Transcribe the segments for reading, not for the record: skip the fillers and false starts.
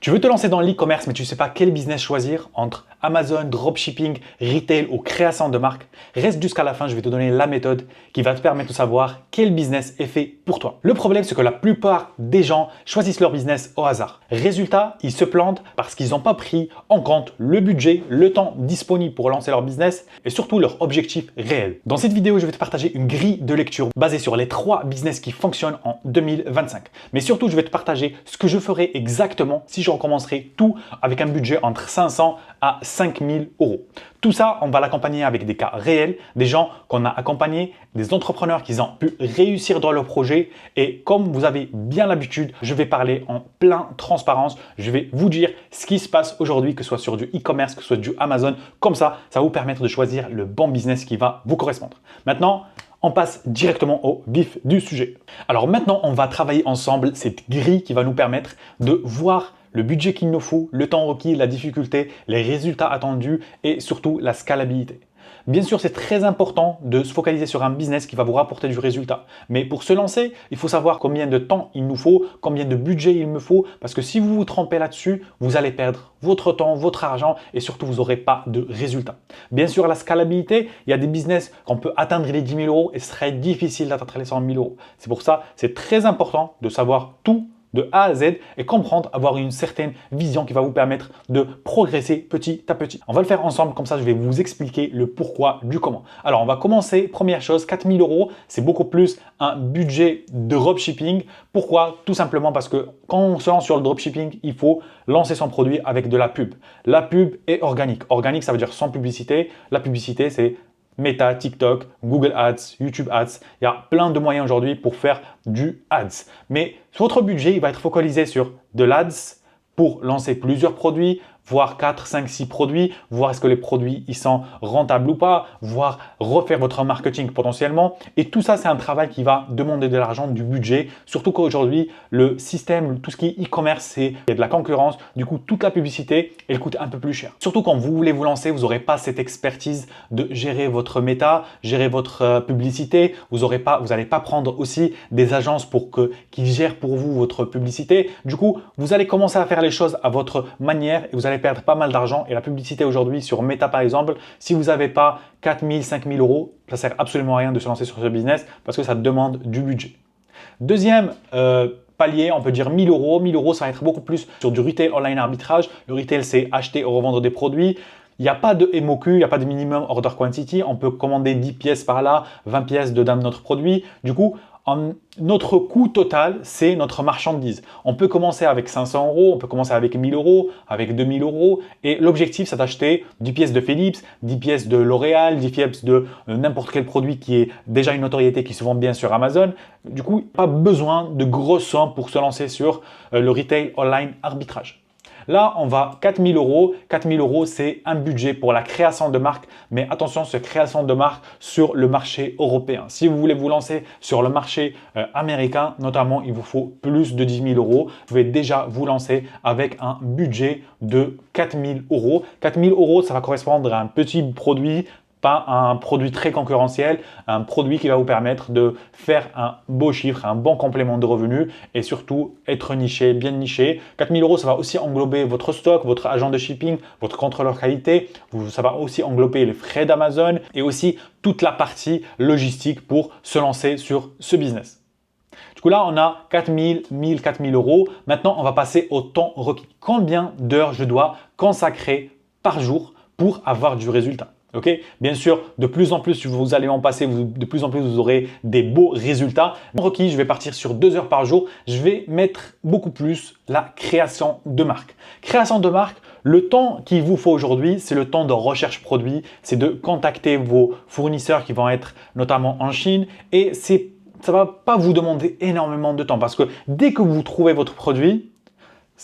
Tu veux te lancer dans l'e-commerce mais tu ne sais pas quel business choisir entre Amazon, dropshipping, retail ou création de marque? Reste jusqu'à la fin, je vais te donner la méthode qui va te permettre de savoir quel business est fait pour toi. Le problème, c'est que la plupart des gens choisissent leur business au hasard. Résultat, ils se plantent parce qu'ils n'ont pas pris en compte le budget, le temps disponible pour lancer leur business et surtout leur objectif réel. Dans cette vidéo, je vais te partager une grille de lecture basée sur les 3 business qui fonctionnent en 2025. Mais surtout, je vais te partager ce que je ferai exactement si je recommencerai tout avec un budget entre 500 à 5000 euros. Tout ça, on va l'accompagner avec des cas réels, des gens qu'on a accompagnés, des entrepreneurs qui ont pu réussir dans leur projet. Et comme vous avez bien l'habitude, je vais parler en pleine transparence. Je vais vous dire ce qui se passe aujourd'hui, que ce soit sur du e-commerce, que ce soit du Amazon. Comme ça va vous permettre de choisir le bon business qui va vous correspondre. Maintenant, on passe directement au vif du sujet. Alors maintenant, on va travailler ensemble cette grille qui va nous permettre de voir le budget qu'il nous faut, le temps requis, la difficulté, les résultats attendus et surtout la scalabilité. Bien sûr, c'est très important de se focaliser sur un business qui va vous rapporter du résultat. Mais pour se lancer, il faut savoir combien de temps il nous faut, combien de budget il me faut, parce que si vous vous trompez là-dessus, vous allez perdre votre temps, votre argent et surtout, vous n'aurez pas de résultat. Bien sûr, la scalabilité, il y a des business qu'on peut atteindre les 10 000 euros et ce serait difficile d'atteindre les 100 000 euros. C'est pour ça, c'est très important de savoir tout de A à Z et comprendre, avoir une certaine vision qui va vous permettre de progresser petit à petit. On va le faire ensemble, comme ça je vais vous expliquer le pourquoi du comment. Alors on va commencer, première chose, 4000 euros, c'est beaucoup plus un budget de dropshipping. Pourquoi? Tout simplement parce que quand on se lance sur le dropshipping, il faut lancer son produit avec de la pub. La pub est organique. Organique, ça veut dire sans publicité. La publicité, c'est Meta, TikTok, Google Ads, YouTube Ads. Il y a plein de moyens aujourd'hui pour faire du Ads. Mais votre budget, il va être focalisé sur de l'Ads pour lancer plusieurs produits, voire 4, 5, 6 produits, voir est-ce que les produits ils sont rentables ou pas, voire refaire votre marketing potentiellement. Et tout ça, c'est un travail qui va demander de l'argent, du budget. Surtout qu'aujourd'hui, le système, tout ce qui est e-commerce, il y a de la concurrence. Du coup, toute la publicité, elle coûte un peu plus cher. Surtout quand vous voulez vous lancer, vous n'aurez pas cette expertise de gérer votre méta, gérer votre publicité. Vous n'allez pas prendre aussi des agences qui gèrent pour vous votre publicité. Du coup, vous allez commencer à faire les choses à votre manière et vous allez perdre pas mal d'argent. Et la publicité aujourd'hui sur Meta par exemple, si vous n'avez pas 4 000, 5 000 euros, ça sert absolument à rien de se lancer sur ce business parce que ça demande du budget. Deuxième palier, on peut dire 1000 euros. 1000 euros, ça va être beaucoup plus sur du retail online arbitrage. Le retail, c'est acheter ou revendre des produits. Il n'y a pas de MOQ, il n'y a pas de minimum order quantity. On peut commander 10 pièces par là, 20 pièces de notre produit. Du coup, notre coût total, c'est notre marchandise. On peut commencer avec 500 euros, on peut commencer avec 1000 euros, avec 2000 euros. Et l'objectif, c'est d'acheter 10 pièces de Philips, 10 pièces de L'Oréal, 10 pièces de n'importe quel produit qui est déjà une notoriété qui se vend bien sur Amazon. Du coup, pas besoin de grosses sommes pour se lancer sur le retail online arbitrage. Là, on va 4000 euros. 4000 euros, c'est un budget pour la création de marque. Mais attention, cette création de marque sur le marché européen. Si vous voulez vous lancer sur le marché américain, notamment, il vous faut plus de 10 000 euros. Vous pouvez déjà vous lancer avec un budget de 4000 euros. 4000 euros, ça va correspondre à un petit produit, pas un produit très concurrentiel, un produit qui va vous permettre de faire un beau chiffre, un bon complément de revenus et surtout être niché, bien niché. 4000 euros, ça va aussi englober votre stock, votre agent de shipping, votre contrôleur qualité. Ça va aussi englober les frais d'Amazon et aussi toute la partie logistique pour se lancer sur ce business. Du coup, là, on a 4000, 1000, 4000 euros. Maintenant, on va passer au temps requis. Combien d'heures je dois consacrer par jour pour avoir du résultat? Ok, bien sûr, de plus en plus, vous allez en passer, de plus en plus, vous aurez des beaux résultats. Requis, je vais partir sur 2 heures par jour. Je vais mettre beaucoup plus la création de marque. Création de marque, le temps qu'il vous faut aujourd'hui, c'est le temps de recherche produit. C'est de contacter vos fournisseurs qui vont être notamment en Chine et ça ne va pas vous demander énormément de temps parce que dès que vous trouvez votre produit,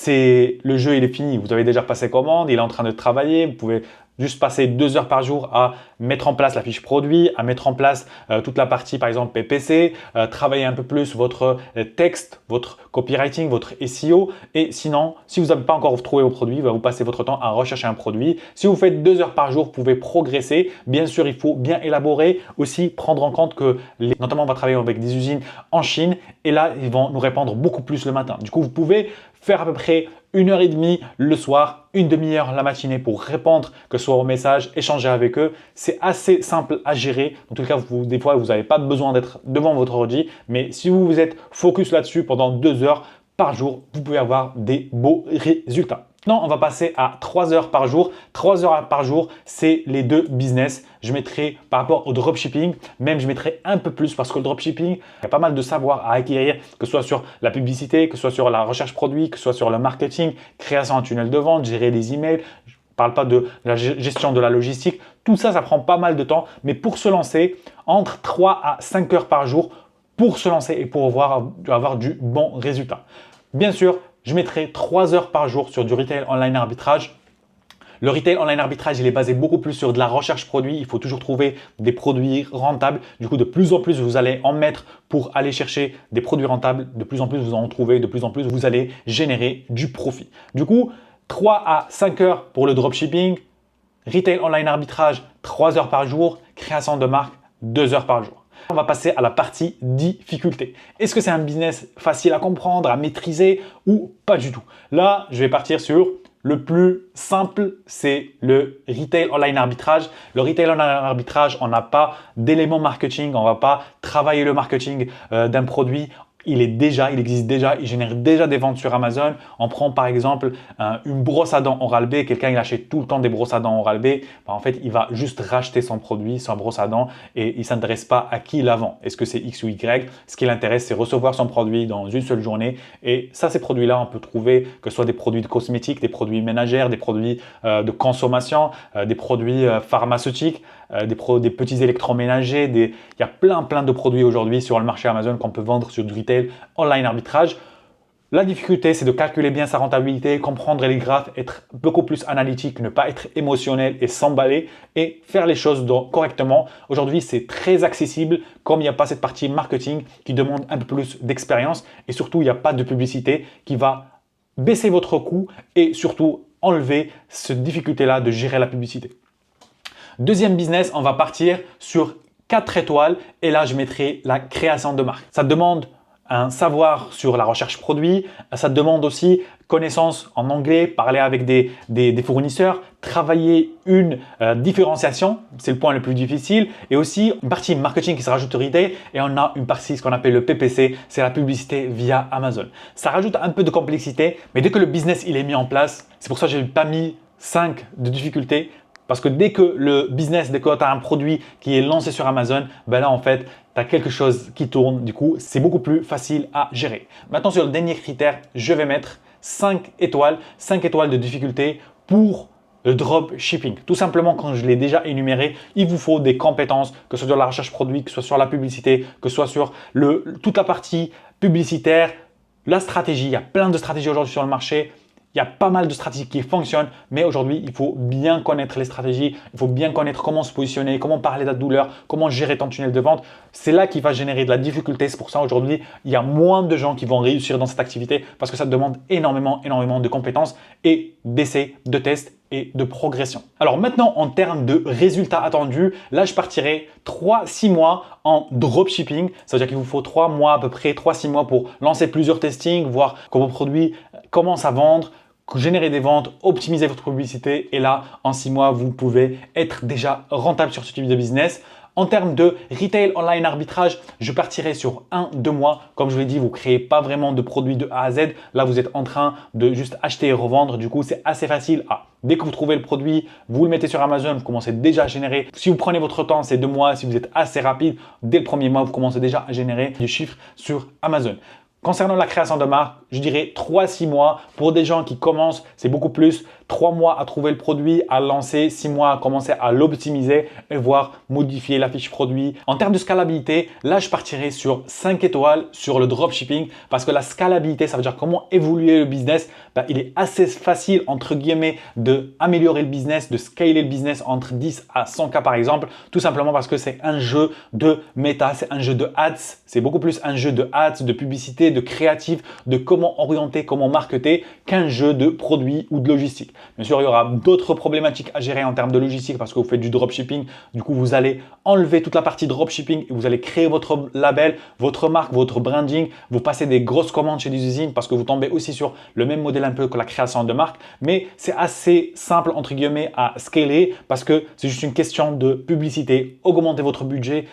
le jeu il est fini. Vous avez déjà passé commande, il est en train de travailler, vous pouvez juste passer 2 heures par jour à mettre en place la fiche produit, à mettre en place toute la partie par exemple PPC, travailler un peu plus votre texte, votre copywriting, votre SEO. Et sinon, si vous n'avez pas encore trouvé vos produits, vous passez votre temps à rechercher un produit. Si vous faites 2 heures par jour, vous pouvez progresser. Bien sûr, il faut bien élaborer, aussi prendre en compte que notamment on va travailler avec des usines en Chine et là, ils vont nous répondre beaucoup plus le matin. Du coup, vous pouvez faire à peu près 1 h 30 le soir, une demi-heure la matinée pour répondre, que ce soit aux messages, échanger avec eux. C'est assez simple à gérer. En tout cas, des fois, vous n'avez pas besoin d'être devant votre ordi, mais si vous êtes focus là-dessus pendant 2 heures par jour, vous pouvez avoir des beaux résultats. Maintenant, on va passer à 3 heures par jour. 3 heures par jour, c'est les 2 business. Je mettrai par rapport au dropshipping, même je mettrai un peu plus parce que le dropshipping, il y a pas mal de savoir à acquérir, que ce soit sur la publicité, que ce soit sur la recherche produit, que ce soit sur le marketing, création d'un tunnel de vente, gérer les emails. Je ne parle pas de la gestion de la logistique. Tout ça, ça prend pas mal de temps. Mais pour se lancer, entre 3 à 5 heures par jour pour se lancer et pour avoir du bon résultat. Bien sûr, je mettrai 3 heures par jour sur du retail online arbitrage. Le retail online arbitrage, il est basé beaucoup plus sur de la recherche produit. Il faut toujours trouver des produits rentables. Du coup, de plus en plus, vous allez en mettre pour aller chercher des produits rentables. De plus en plus, vous en trouvez. De plus en plus, vous allez générer du profit. Du coup, 3 à 5 heures pour le dropshipping. Retail online arbitrage, 3 heures par jour. Création de marque, 2 heures par jour. On va passer à la partie difficulté. Est-ce que c'est un business facile à comprendre, à maîtriser ou pas du tout? Là, je vais partir sur le plus simple, c'est le retail online arbitrage. Le retail online arbitrage, on n'a pas d'éléments marketing, on ne va pas travailler le marketing d'un produit. Il existe déjà, il génère déjà des ventes sur Amazon. On prend par exemple une brosse à dents Oral-B. Quelqu'un il achète tout le temps des brosses à dents Oral-B. En fait, il va juste racheter son produit, sa brosse à dents et il ne s'intéresse pas à qui la vend. Est-ce que c'est X ou Y? Ce qui l'intéresse, c'est recevoir son produit dans une seule journée. Et ça, ces produits-là, on peut trouver que ce soit des produits de cosmétiques, des produits ménagères, des produits de consommation, des produits pharmaceutiques, des petits électroménagers. Il y a plein de produits aujourd'hui sur le marché Amazon qu'on peut vendre sur du retail online arbitrage. La difficulté, c'est de calculer bien sa rentabilité, comprendre les graphes, être beaucoup plus analytique, ne pas être émotionnel et s'emballer et faire les choses correctement. Aujourd'hui, c'est très accessible comme il n'y a pas cette partie marketing qui demande un peu plus d'expérience et surtout, il n'y a pas de publicité qui va baisser votre coût et surtout enlever cette difficulté-là de gérer la publicité. Deuxième business, on va partir sur 4 étoiles et là, je mettrai la création de marque. Ça demande un savoir sur la recherche produit, ça demande aussi connaissance en anglais, parler avec des fournisseurs, travailler une différenciation, c'est le point le plus difficile, et aussi une partie marketing qui se rajoute au retail et on a une partie ce qu'on appelle le PPC, c'est la publicité via Amazon. Ça rajoute un peu de complexité, mais dès que le business il est mis en place, c'est pour ça que je n'ai pas mis 5 de difficulté. Parce que dès que dès que tu as un produit qui est lancé sur Amazon, ben là en fait, tu as quelque chose qui tourne. Du coup, c'est beaucoup plus facile à gérer. Maintenant, sur le dernier critère, je vais mettre 5 étoiles de difficulté pour le dropshipping. Tout simplement, quand je l'ai déjà énuméré, il vous faut des compétences, que ce soit sur la recherche produit, que ce soit sur la publicité, que ce soit sur toute la partie publicitaire, la stratégie. Il y a plein de stratégies aujourd'hui sur le marché. Il y a pas mal de stratégies qui fonctionnent, mais aujourd'hui, il faut bien connaître les stratégies, il faut bien connaître comment se positionner, comment parler de la douleur, comment gérer ton tunnel de vente. C'est là qui va générer de la difficulté. C'est pour ça aujourd'hui, il y a moins de gens qui vont réussir dans cette activité parce que ça demande énormément de compétences et d'essais, de tests et de progression. Alors maintenant, en termes de résultats attendus, là, je partirai 3-6 mois en dropshipping. Ça veut dire qu'il vous faut 3 mois à peu près, 3-6 mois pour lancer plusieurs testings, voir que vos produits commencent à vendre, générer des ventes, optimiser votre publicité et là, en 6 mois, vous pouvez être déjà rentable sur ce type de business. En termes de retail online arbitrage, je partirai sur 1-2 mois. Comme je vous l'ai dit, vous ne créez pas vraiment de produits de A à Z. Là, vous êtes en train de juste acheter et revendre. Du coup, c'est assez facile. Dès que vous trouvez le produit, vous le mettez sur Amazon, vous commencez déjà à générer. Si vous prenez votre temps, c'est 2 mois. Si vous êtes assez rapide, dès le premier mois, vous commencez déjà à générer du chiffre sur Amazon. Concernant la création de marque, je dirais 3-6 mois. Pour des gens qui commencent, c'est beaucoup plus. 3 mois à trouver le produit, à lancer, 6 mois à commencer à l'optimiser et voir modifier la fiche produit. En termes de scalabilité, là, je partirai sur 5 étoiles sur le dropshipping parce que la scalabilité, ça veut dire comment évoluer le business. Il est assez facile, entre guillemets, d'améliorer le business, de scaler le business entre 10 à 100 cas par exemple, tout simplement parce que c'est un jeu de méta, c'est un jeu de ads, c'est beaucoup plus un jeu de ads, de publicité, d'idées, de créatifs, de comment orienter, comment marketer qu'un jeu de produits ou de logistique. Bien sûr, il y aura d'autres problématiques à gérer en termes de logistique parce que vous faites du dropshipping. Du coup, vous allez enlever toute la partie dropshipping et vous allez créer votre label, votre marque, votre branding. Vous passez des grosses commandes chez des usines parce que vous tombez aussi sur le même modèle un peu que la création de marque. Mais c'est assez simple entre guillemets à scaler parce que c'est juste une question de publicité, augmenter votre budget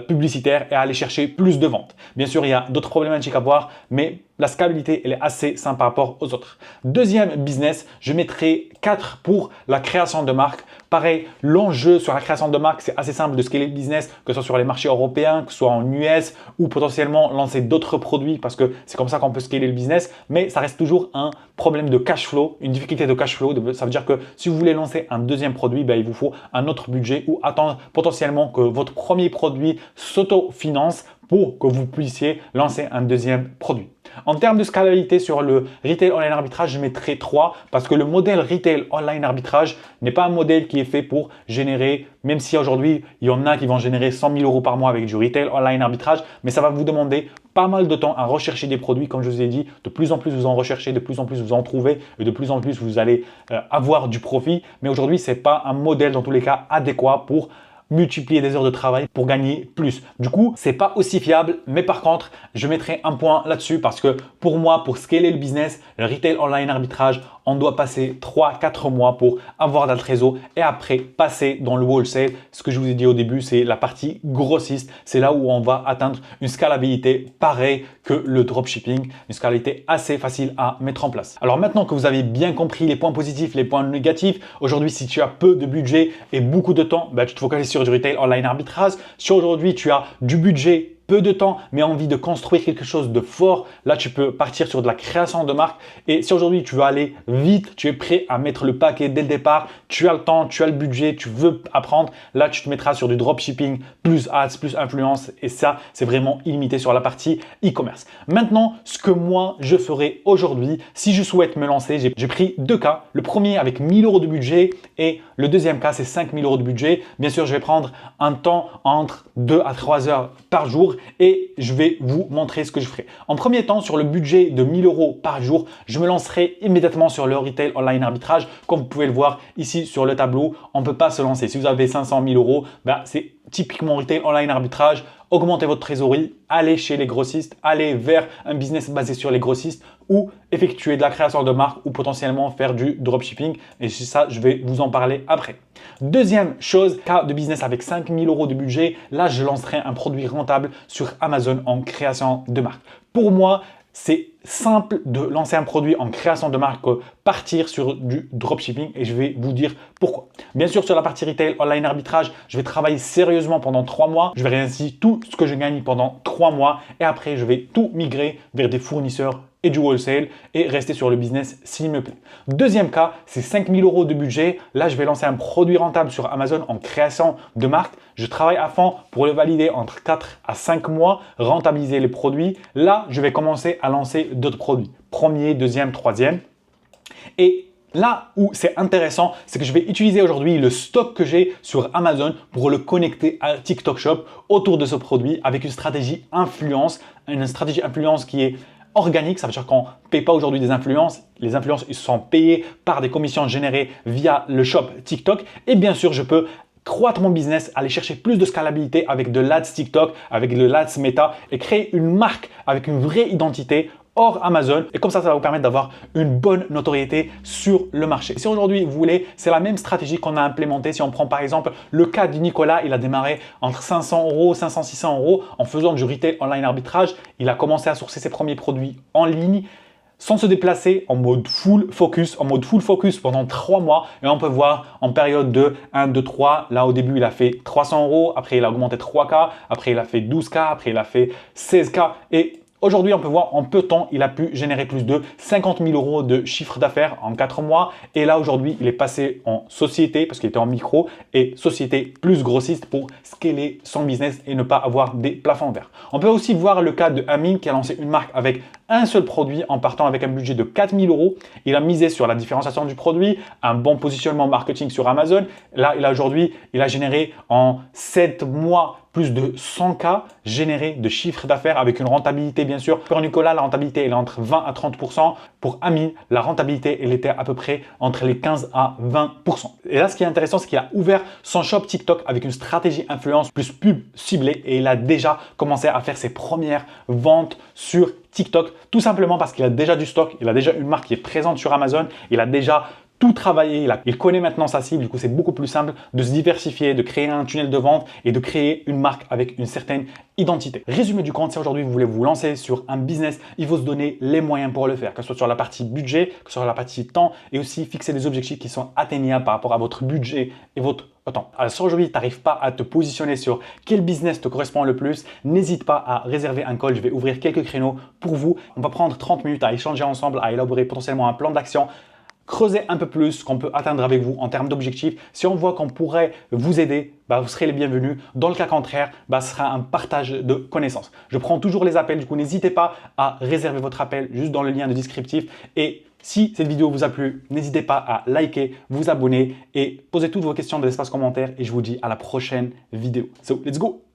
publicitaire et aller chercher plus de ventes. Bien sûr, il y a d'autres problématiques à voir, mais la scalabilité, elle est assez simple par rapport aux autres. Deuxième business, je mettrai 4 pour la création de marque. Pareil, l'enjeu sur la création de marque, c'est assez simple de scaler le business, que ce soit sur les marchés européens, que ce soit en US ou potentiellement lancer d'autres produits parce que c'est comme ça qu'on peut scaler le business. Mais ça reste toujours un problème de cash flow, une difficulté de cash flow. Ça veut dire que si vous voulez lancer un deuxième produit, il vous faut un autre budget ou attendre potentiellement que votre premier produit s'autofinance pour que vous puissiez lancer un deuxième produit. En termes de scalabilité sur le retail online arbitrage, je mettrai 3 parce que le modèle retail online arbitrage n'est pas un modèle qui est fait pour générer, même si aujourd'hui il y en a qui vont générer 100 000 € par mois avec du retail online arbitrage, mais ça va vous demander pas mal de temps à rechercher des produits. Comme je vous ai dit, de plus en plus vous en recherchez, de plus en plus vous en trouvez et de plus en plus vous allez avoir du profit. Mais aujourd'hui, ce n'est pas un modèle dans tous les cas adéquat pour multiplier des heures de travail pour gagner plus. Du coup, c'est pas aussi fiable, mais par contre, je mettrai un point là-dessus parce que pour moi, pour scaler le business, le retail online arbitrage, on doit passer 3-4 mois pour avoir de la trésor et après passer dans le wholesale. Ce que je vous ai dit au début, c'est la partie grossiste. C'est là où on va atteindre une scalabilité pareille que le dropshipping, une scalabilité assez facile à mettre en place. Alors maintenant que vous avez bien compris les points positifs, les points négatifs, aujourd'hui, si tu as peu de budget et beaucoup de temps, tu te focalises sur du retail online arbitrage. Si aujourd'hui, tu as du budget, peu de temps, mais envie de construire quelque chose de fort, là, tu peux partir sur de la création de marque. Et si aujourd'hui, tu veux aller vite, tu es prêt à mettre le paquet dès le départ, tu as le temps, tu as le budget, tu veux apprendre, là, tu te mettras sur du dropshipping, plus ads, plus influence. Et ça, c'est vraiment illimité sur la partie e-commerce. Maintenant, ce que moi, je ferai aujourd'hui, si je souhaite me lancer, j'ai pris 2 cas. Le premier avec 1 000 € de budget et le deuxième cas, c'est 5 000 € de budget. Bien sûr, je vais prendre un temps entre 2 à 3 heures par jour et je vais vous montrer ce que je ferai. En premier temps, sur le budget de 1 000 € par jour, je me lancerai immédiatement sur le retail online arbitrage. Comme vous pouvez le voir ici sur le tableau, on ne peut pas se lancer. Si vous avez 500 000 €, c'est typiquement retail online arbitrage. Augmentez votre trésorerie, allez chez les grossistes, allez vers un business basé sur les grossistes ou effectuer de la création de marque ou potentiellement faire du dropshipping. Et ça, je vais vous en parler après. Deuxième chose, cas de business avec 5 000 € de budget, là, je lancerai un produit rentable sur Amazon en création de marque. Pour moi, c'est simple de lancer un produit en création de marque que partir sur du dropshipping et je vais vous dire pourquoi. Bien sûr, sur la partie retail online arbitrage, je vais travailler sérieusement pendant 3 mois. Je verrai ainsi tout ce que je gagne pendant 3 mois et après, je vais tout migrer vers des fournisseurs et du wholesale et rester sur le business s'il me plaît. Deuxième cas, c'est 5 000 € de budget. Là, je vais lancer un produit rentable sur Amazon en création de marque. Je travaille à fond pour le valider entre 4 à 5 mois, rentabiliser les produits. Là, je vais commencer à lancer d'autres produits. Premier, deuxième, troisième. Et là où c'est intéressant, c'est que je vais utiliser aujourd'hui le stock que j'ai sur Amazon pour le connecter à TikTok Shop autour de ce produit avec une stratégie influence qui est organique. Ça veut dire qu'on ne paye pas aujourd'hui des influences. Les influences ils sont payées par des commissions générées via le shop TikTok. Et bien sûr, je peux croître mon business, aller chercher plus de scalabilité avec de l'Ads TikTok, avec de l'Ads Meta et créer une marque avec une vraie identité hors Amazon. Et comme ça va vous permettre d'avoir une bonne notoriété sur le marché. Si aujourd'hui vous voulez, c'est la même stratégie qu'on a implémentée. Si on prend par exemple le cas de Nicolas, il a démarré entre 500 €, 500, 600 € en faisant du retail online arbitrage. Il a commencé à sourcer ses premiers produits en ligne sans se déplacer, en mode full focus pendant 3 mois. Et on peut voir en période de 1, 2, 3, là au début il a fait 300 €, après il a augmenté 3K, après il a fait 12K, après il a fait 16K et aujourd'hui, on peut voir en peu de temps, il a pu générer plus de 50 000 € de chiffre d'affaires en 4 mois. Et là, aujourd'hui, il est passé en société parce qu'il était en micro et société plus grossiste pour scaler son business et ne pas avoir des plafonds verts. On peut aussi voir le cas de Amine qui a lancé une marque avec un seul produit en partant avec un budget de 4 000 €. Il a misé sur la différenciation du produit, un bon positionnement marketing sur Amazon. Là, aujourd'hui, il a généré en 7 mois plus de 100K générés de chiffre d'affaires avec une rentabilité bien sûr. Pour Nicolas, la rentabilité elle est entre 20 à 30%. Pour Amine, la rentabilité elle était à peu près entre les 15 à 20%. Et là, ce qui est intéressant, c'est qu'il a ouvert son shop TikTok avec une stratégie influence plus pub ciblée et il a déjà commencé à faire ses premières ventes sur TikTok, tout simplement parce qu'il a déjà du stock, il a déjà une marque qui est présente sur Amazon, il a déjà tout travaillé, il connaît maintenant sa cible, du coup c'est beaucoup plus simple de se diversifier, de créer un tunnel de vente et de créer une marque avec une certaine identité. Résumé du compte, si aujourd'hui vous voulez vous lancer sur un business, il faut se donner les moyens pour le faire, que ce soit sur la partie budget, que ce soit sur la partie temps et aussi fixer des objectifs qui sont atteignables par rapport à votre budget et votre temps. Alors si aujourd'hui tu n'arrives pas à te positionner sur quel business te correspond le plus, n'hésite pas à réserver un call, je vais ouvrir quelques créneaux pour vous. On va prendre 30 minutes à échanger ensemble, à élaborer potentiellement un plan d'action, creuser un peu plus ce qu'on peut atteindre avec vous en termes d'objectifs. Si on voit qu'on pourrait vous aider, vous serez les bienvenus. Dans le cas contraire, ce sera un partage de connaissances. Je prends toujours les appels, du coup n'hésitez pas à réserver votre appel juste dans le lien de descriptif. Et si cette vidéo vous a plu, n'hésitez pas à liker, vous abonner et poser toutes vos questions dans l'espace commentaire. Et je vous dis à la prochaine vidéo. So, let's go!